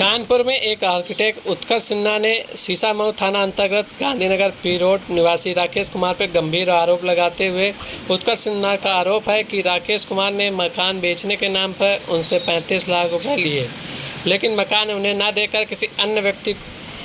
कानपुर में एक आर्किटेक्ट उत्कर्ष सिन्हा ने शीशामऊ थाना अंतर्गत गांधीनगर पी रोड निवासी राकेश कुमार पर गंभीर आरोप लगाते हुए उत्कर्ष सिन्हा का आरोप है कि राकेश कुमार ने मकान बेचने के नाम पर उनसे 35 लाख रुपए लिए, लेकिन मकान उन्हें न देकर किसी अन्य व्यक्ति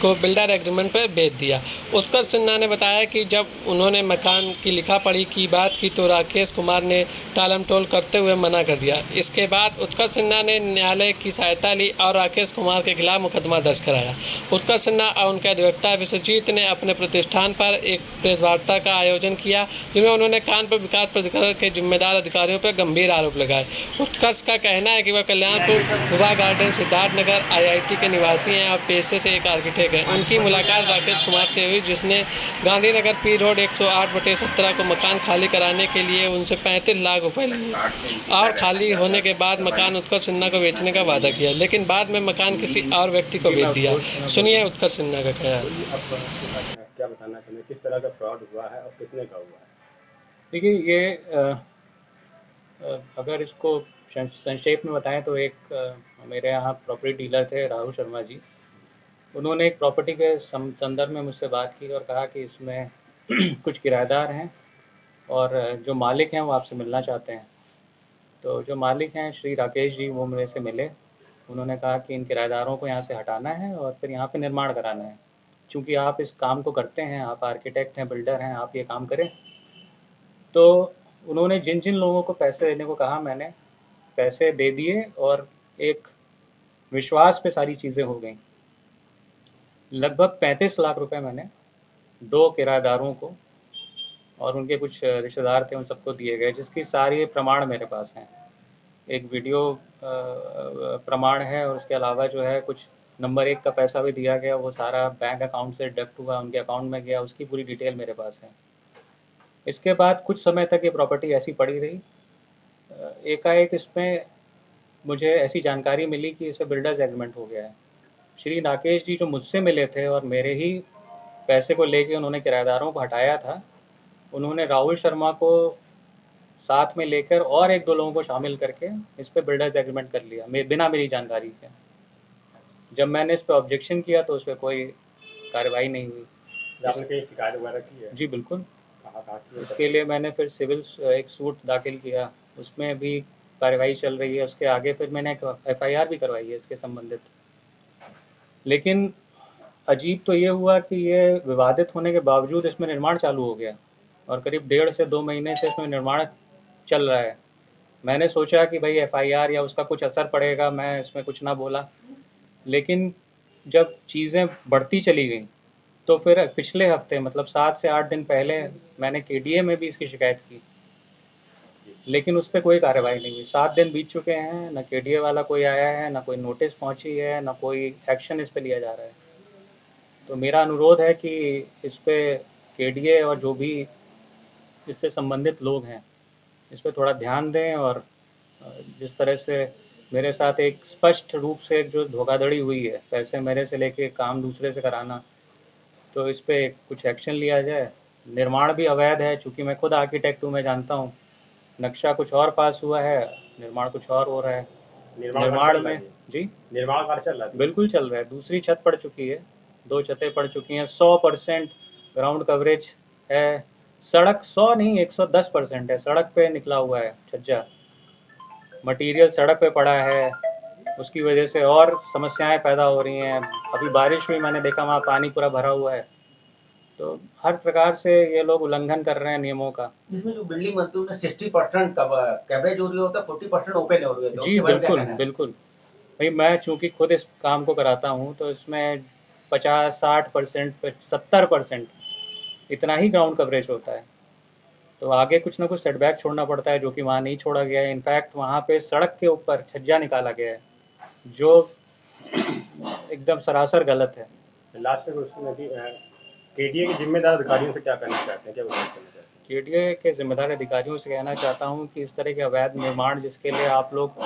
को बिल्डर एग्रीमेंट पर बेच दिया। उत्कर्ष सिन्हा ने बताया कि जब उन्होंने मकान की लिखा पढ़ी की बात की तो राकेश कुमार ने टालमटोल करते हुए मना कर दिया। इसके बाद उत्कर्ष सिन्हा ने न्यायालय की सहायता ली और राकेश कुमार के खिलाफ मुकदमा दर्ज कराया। उत्कर्ष सिन्हा और उनके अधिवक्ता विश्वजीत ने अपने प्रतिष्ठान पर एक प्रेस वार्ता का आयोजन किया, जिसमें उन्होंने कानपुर विकास प्राधिकरण के जिम्मेदार अधिकारियों पर गंभीर आरोप लगाए। उत्कर्ष का कहना है कि वह कल्याणपुर विवाह गार्डन सिद्धार्थनगर IIT के निवासी हैं और पेशे से एक आर्किटेक्ट है। उनकी मुलाकात राकेश कुमार से हुई, जिसने गांधीनगर पी रोड 108/17 को मकान खाली कराने के लिए उनसे 35 लाख रुपए लिए और खाली होने के बाद मकान उत्कर्ष सिन्हा को बेचने का वादा किया, लेकिन बाद में मकान किसी और व्यक्ति को बेच दिया। सुनिए उत्कर्ष सिन्हा का क्या है। क्या बताना चाहिए, किस तरह का फ्रॉड हुआ है और कितने का हुआ है? देखिए, ये अगर इसको संक्षेप में बताएं तो एक मेरे यहाँ प्रॉपर्टी डीलर थे राहुल शर्मा जी। उन्होंने एक प्रॉपर्टी के संदर्भ में मुझसे बात की और कहा कि इसमें कुछ किराएदार हैं और जो मालिक हैं वो आपसे मिलना चाहते हैं। तो जो मालिक हैं श्री राकेश जी, वो मेरे से मिले। उन्होंने कहा कि इन किराएदारों को यहाँ से हटाना है और फिर यहाँ पे निर्माण कराना है। चूँकि आप इस काम को करते हैं, आप आर्किटेक्ट हैं, बिल्डर हैं, आप ये काम करें। तो उन्होंने जिन जिन लोगों को पैसे देने को कहा, मैंने पैसे दे दिए और एक विश्वास पे सारी चीज़ें हो गई। लगभग 35 लाख रुपए मैंने 2 किराएदारों को और उनके कुछ रिश्तेदार थे उन सबको दिए गए, जिसकी सारी प्रमाण मेरे पास हैं। एक वीडियो प्रमाण है और उसके अलावा जो है कुछ नंबर 1 का पैसा भी दिया गया, वो सारा बैंक अकाउंट से डिडक्ट हुआ, उनके अकाउंट में गया, उसकी पूरी डिटेल मेरे पास है। इसके बाद कुछ समय तक ये प्रॉपर्टी ऐसी पड़ी रही। एकाएक इसमें मुझे ऐसी जानकारी मिली कि इस पर बिल्डर्स एग्रीमेंट हो गया है। श्री राकेश जी जो मुझसे मिले थे और मेरे ही पैसे को लेके उन्होंने किराएदारों को हटाया था, उन्होंने राहुल शर्मा को साथ में लेकर और 1-2 लोगों को शामिल करके इस पे बिल्डर्स एग्रीमेंट कर लिया, बिना मेरी जानकारी के। जब मैंने इस पे ऑब्जेक्शन किया तो उस पर कोई कार्रवाई नहीं हुई। आपने कहीं शिकायत वगैरह की है? जी बिल्कुल। कहाँ की है? इसके लिए मैंने फिर सिविल एक सूट दाखिल किया, उसमें भी कार्रवाई चल रही है। उसके आगे फिर मैंने एक FIR भी करवाई है इसके संबंधित। लेकिन अजीब तो ये हुआ कि ये विवादित होने के बावजूद इसमें निर्माण चालू हो गया और करीब 1.5 से 2 महीने से इसमें निर्माण चल रहा है। मैंने सोचा कि भाई FIR या उसका कुछ असर पड़ेगा, मैं इसमें कुछ ना बोला। लेकिन जब चीज़ें बढ़ती चली गई तो फिर पिछले हफ्ते, मतलब 7 से 8 दिन पहले, मैंने KDA में भी इसकी शिकायत की, लेकिन उस पर कोई कार्रवाई नहीं हुई। 7 दिन बीत चुके हैं, ना KDA वाला कोई आया है, ना कोई नोटिस पहुंची है, ना कोई एक्शन इस पर लिया जा रहा है। तो मेरा अनुरोध है कि इस पे KDA और जो भी इससे संबंधित लोग हैं इस पे थोड़ा ध्यान दें। और जिस तरह से मेरे साथ एक स्पष्ट रूप से जो धोखाधड़ी हुई है, पैसे मेरे से लेके काम दूसरे से कराना, तो इस पे कुछ एक्शन लिया जाए। निर्माण भी अवैध है, चूँकि मैं खुद आर्किटेक्ट हूँ, मैं जानता हूँ। नक्शा कुछ और पास हुआ है, निर्माण कुछ और हो रहा है। निर्माण में जी निर्माण कार्य चल रहा है? बिल्कुल चल रहा है। दूसरी छत पड़ चुकी है, 2 छतें पड़ चुकी हैं, 100% ग्राउंड कवरेज है। सड़क 100 नहीं 110% है, सड़क पे निकला हुआ है छज्जा, मटेरियल सड़क पे पड़ा है। उसकी वजह से और समस्याएं पैदा हो रही हैं। अभी बारिश हुई, मैंने देखा वहाँ पानी पूरा भरा हुआ है। तो हर प्रकार से ये लोग उल्लंघन कर रहे हैं नियमों का। इसमें जो बिल्डिंग बनती है उसमें 60% कवरेज हो रही होता है, 40% ओपन हो रही है। जी बिल्कुल बिल्कुल। भाई मैं चूँकि खुद इस काम को कराता हूँ तो इसमें 50-60% 70% इतना ही ग्राउंड कवरेज होता है। तो आगे कुछ ना कुछ सेटबैक छोड़ना पड़ता है, जो कि वहाँ नहीं छोड़ा गया है। इनफैक्ट वहाँ पे सड़क के ऊपर छज्जा निकाला गया है, जो एकदम सरासर गलत है। लास्ट में उसमें भी KDA के जिम्मेदार अधिकारियों से क्या कहना चाहते हैं, क्या बताना चाहते हैं? KDA के जिम्मेदार अधिकारियों से कहना चाहता हूँ कि इस तरह के अवैध निर्माण जिसके लिए आप लोग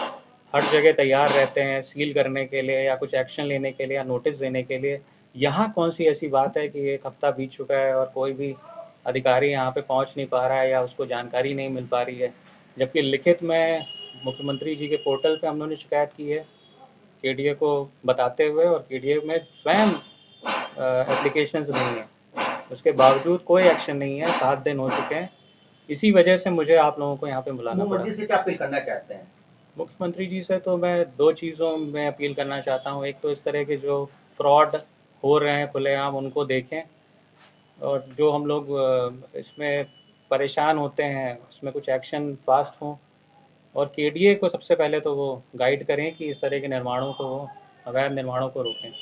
हर जगह तैयार रहते हैं सील करने के लिए या कुछ एक्शन लेने के लिए या नोटिस देने के लिए, यहाँ कौन सी ऐसी बात है कि 1 हफ्ता बीत चुका है और कोई भी अधिकारी यहाँ पे पहुँच नहीं पा रहा है या उसको जानकारी नहीं मिल पा रही है। जबकि लिखित में मुख्यमंत्री जी के पोर्टल पे हम लोगों ने शिकायत की है, केडीए को बताते हुए, और केडीए में स्वयं एप्लीकेशंस नहीं है, उसके बावजूद कोई एक्शन नहीं है। 7 दिन हो चुके हैं, इसी वजह से मुझे आप लोगों को यहाँ पे बुलाना पड़ा। मुख्यमंत्री से क्या अपील करना चाहते हैं? मुख्यमंत्री जी से तो मैं 2 चीज़ों में अपील करना चाहता हूँ। एक तो इस तरह के जो फ्रॉड हो रहे हैं खुलेआम, उनको देखें, और जो हम लोग इसमें परेशान होते हैं उसमें कुछ एक्शन फास्ट हों, और केडीए को सबसे पहले तो वो गाइड करें कि इस तरह के निर्माणों को, वो अवैध निर्माणों को रोकें।